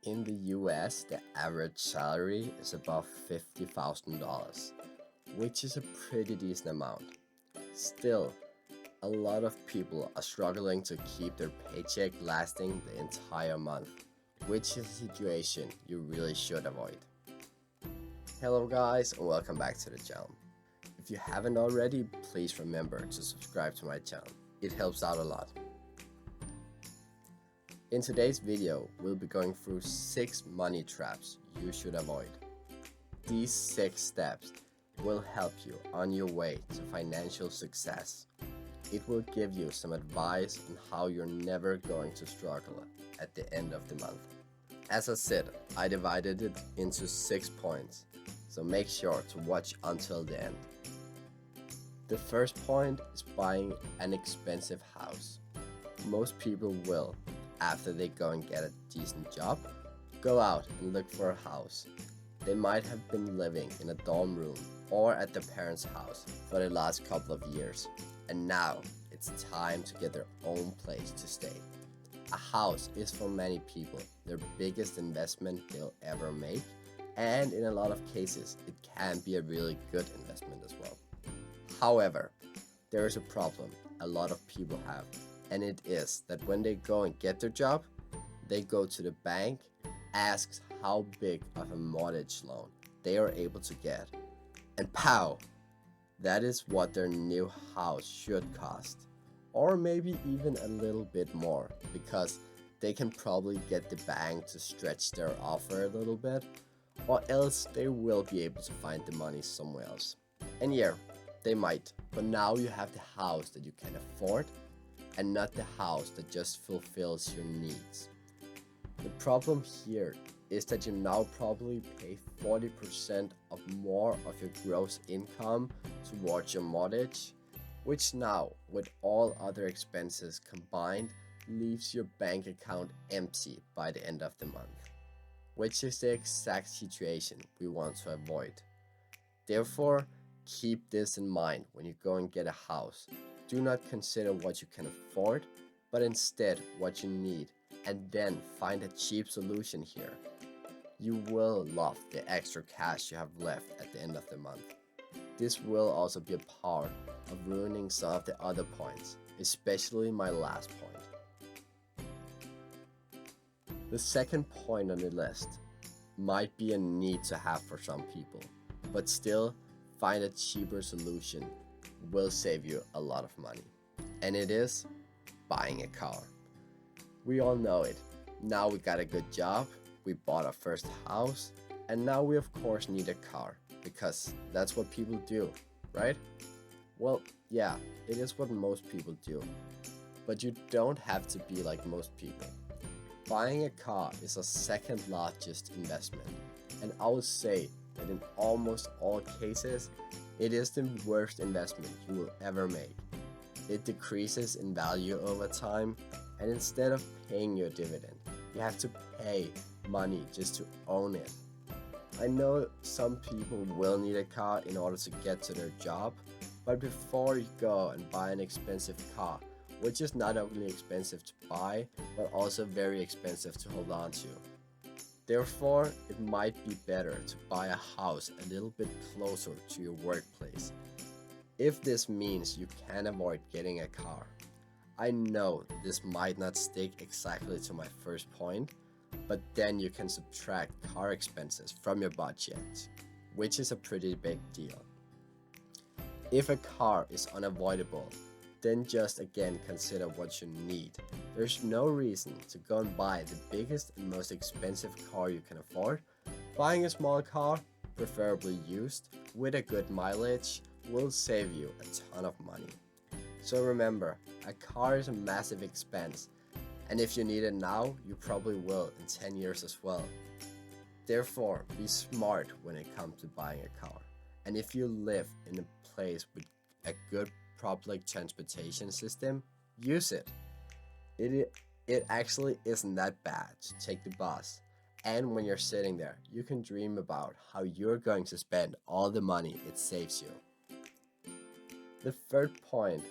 In the US, the average salary is above $50,000, which is a pretty decent amount. Still, a lot of people are struggling to keep their paycheck lasting the entire month, which is a situation you really should avoid. Hello guys and welcome back to the channel. If you haven't already, please remember to subscribe to my channel. It helps out a lot. In today's video, we'll be going through 6 money traps you should avoid. These 6 steps will help you on your way to financial success. It will give you some advice on how you're never going to struggle at the end of the month. As I said, I divided it into 6 points, so make sure to watch until the end. The first point is buying an expensive house. Most people will, after they go and get a decent job, go out and look for a house. They might have been living in a dorm room or at their parents' house for the last couple of years, and now it's time to get their own place to stay. A house is for many people their biggest investment they'll ever make, and in a lot of cases it can be a really good investment as well. However, there is a problem a lot of people have, and it is that when they go and get their job, they go to the bank, asks how big of a mortgage loan they are able to get, and pow! That is what their new house should cost, or maybe even a little bit more, because they can probably get the bank to stretch their offer a little bit, or else they will be able to find the money somewhere else. And yeah, they might, but now you have the house that you can afford, and not the house that just fulfills your needs. The problem here is that you now probably pay 40% of more of your gross income towards your mortgage, which now, with all other expenses combined, leaves your bank account empty by the end of the month, which is the exact situation we want to avoid. Therefore, keep this in mind when you go and get a house. Do not consider what you can afford, but instead what you need, and then find a cheap solution here. You will love the extra cash you have left at the end of the month. This will also be a part of ruining some of the other points, especially my last point. The second point on the list might be a need to have for some people, but still, find a cheaper solution will save you a lot of money, and it is buying a car. We all know it. Now we got a good job, we bought our first house, and now we of course need a car, because that's what people do, right? Well, yeah, it is what most people do, but you don't have to be like most people. Buying a car is a second largest investment, and I would say that in almost all cases, it is the worst investment you will ever make. It decreases in value over time, and instead of paying your dividend, you have to pay money just to own it. I know some people will need a car in order to get to their job, but before you go and buy an expensive car, which is not only expensive to buy, but also very expensive to hold on to. Therefore, it might be better to buy a house a little bit closer to your workplace, if this means you can avoid getting a car. I know this might not stick exactly to my first point, but then you can subtract car expenses from your budget, which is a pretty big deal. If a car is unavoidable, then just again consider what you need. There's no reason to go and buy the biggest and most expensive car you can afford. Buying a small car, preferably used, with a good mileage, will save you a ton of money. So remember, a car is a massive expense, and if you need it now, you probably will in 10 years as well. Therefore, be smart when it comes to buying a car. And if you live in a place with a good public transportation system, use it. It actually isn't that bad to take the bus, and when you're sitting there, you can dream about how you're going to spend all the money it saves you. The third point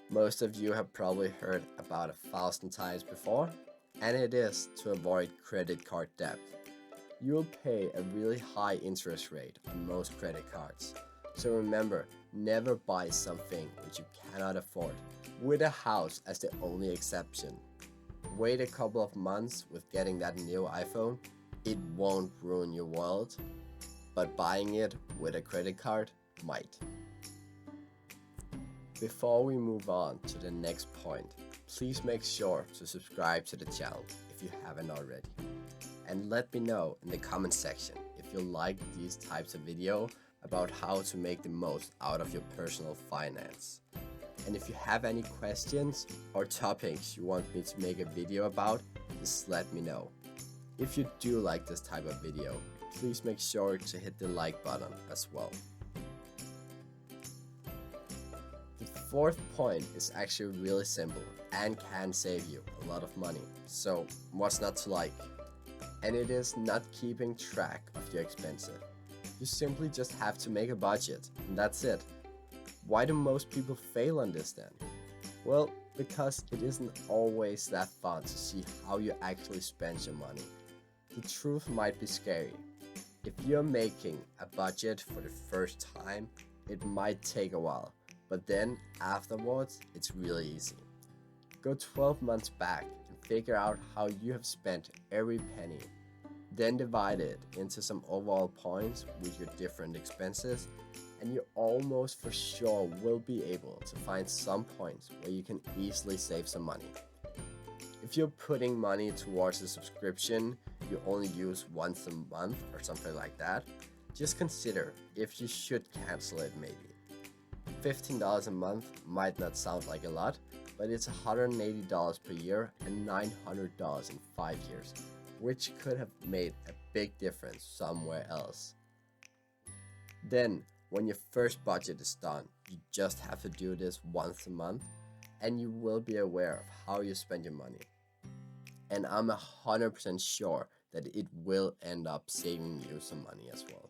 most of you have probably heard about 1,000 times before, and it is to avoid credit card debt. You'll pay a really high interest rate on most credit cards. So remember, never buy something which you cannot afford, with a house as the only exception. Wait a couple of months with getting that new iPhone. It won't ruin your world, but buying it with a credit card might. Before we move on to the next point, please make sure to subscribe to the channel if you haven't already. And let me know in the comment section if you like these types of video about how to make the most out of your personal finance. And if you have any questions or topics you want me to make a video about, just let me know. If you do like this type of video, please make sure to hit the like button as well. The fourth point is actually really simple and can save you a lot of money. So what's not to like? And it is not keeping track of your expenses. You simply just have to make a budget, and that's it. Why do most people fail on this then? Well, because it isn't always that fun to see how you actually spend your money. The truth might be scary. If you're making a budget for the first time, it might take a while, but then afterwards, it's really easy. Go 12 months back and figure out how you have spent every penny. Then divide it into some overall points with your different expenses, and you almost for sure will be able to find some points where you can easily save some money. If you're putting money towards a subscription you only use once a month or something like that, just consider if you should cancel it maybe. $15 a month might not sound like a lot, but it's $180 per year and $900 in 5 years, which could have made a big difference somewhere else. Then, when your first budget is done, you just have to do this once a month, and you will be aware of how you spend your money. And I'm 100% sure that it will end up saving you some money as well.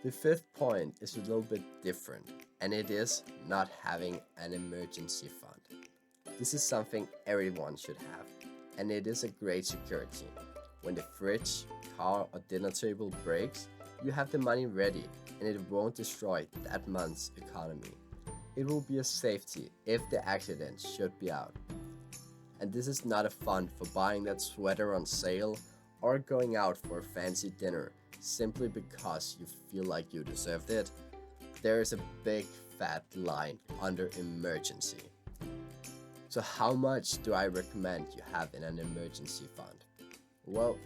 The fifth point is a little bit different, and it is not having an emergency fund. This is something everyone should have, and it is a great security. When the fridge, car, or dinner table breaks, you have the money ready, and it won't destroy that month's economy. It will be a safety if the accident should be out. And this is not a fund for buying that sweater on sale or going out for a fancy dinner simply because you feel like you deserved it. There is a big fat line under emergency. So how much do I recommend you have in an emergency fund? Well,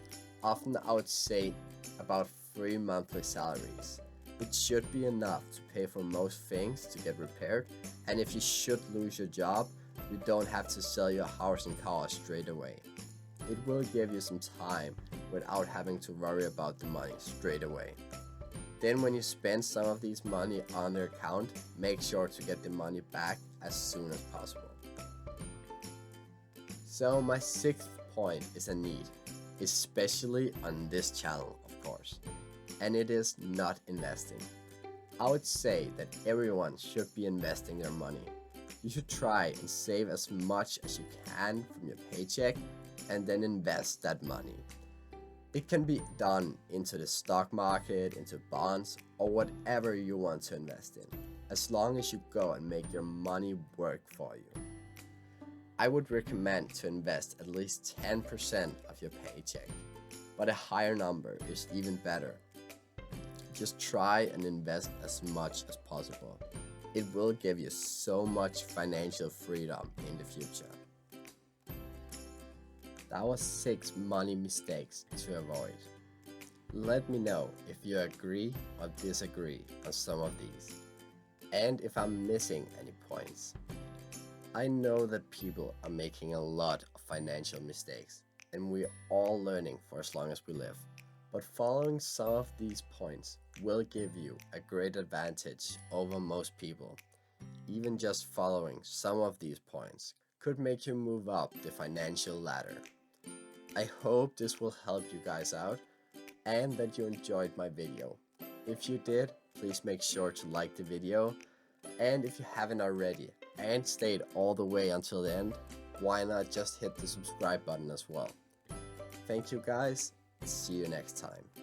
often I would say about 3 monthly salaries. It should be enough to pay for most things to get repaired, and if you should lose your job, you don't have to sell your house and car straight away. It will give you some time without having to worry about the money straight away. Then when you spend some of these money on their account, make sure to get the money back as soon as possible. So my sixth point is a need, especially on this channel, of course, and it is not investing. I would say that everyone should be investing their money. You should try and save as much as you can from your paycheck and then invest that money. It can be done into the stock market, into bonds, or whatever you want to invest in, as long as you go and make your money work for you. I would recommend to invest at least 10% of your paycheck, but a higher number is even better. Just try and invest as much as possible. It will give you so much financial freedom in the future. That was 6 money mistakes to avoid. Let me know if you agree or disagree on some of these, and if I'm missing any points. I know that people are making a lot of financial mistakes, and we're all learning for as long as we live. But following some of these points will give you a great advantage over most people. Even just following some of these points could make you move up the financial ladder. I hope this will help you guys out and that you enjoyed my video. If you did, please make sure to like the video, and if you haven't already and stayed all the way until the end, why not just hit the subscribe button as well? Thank you guys. See you next time.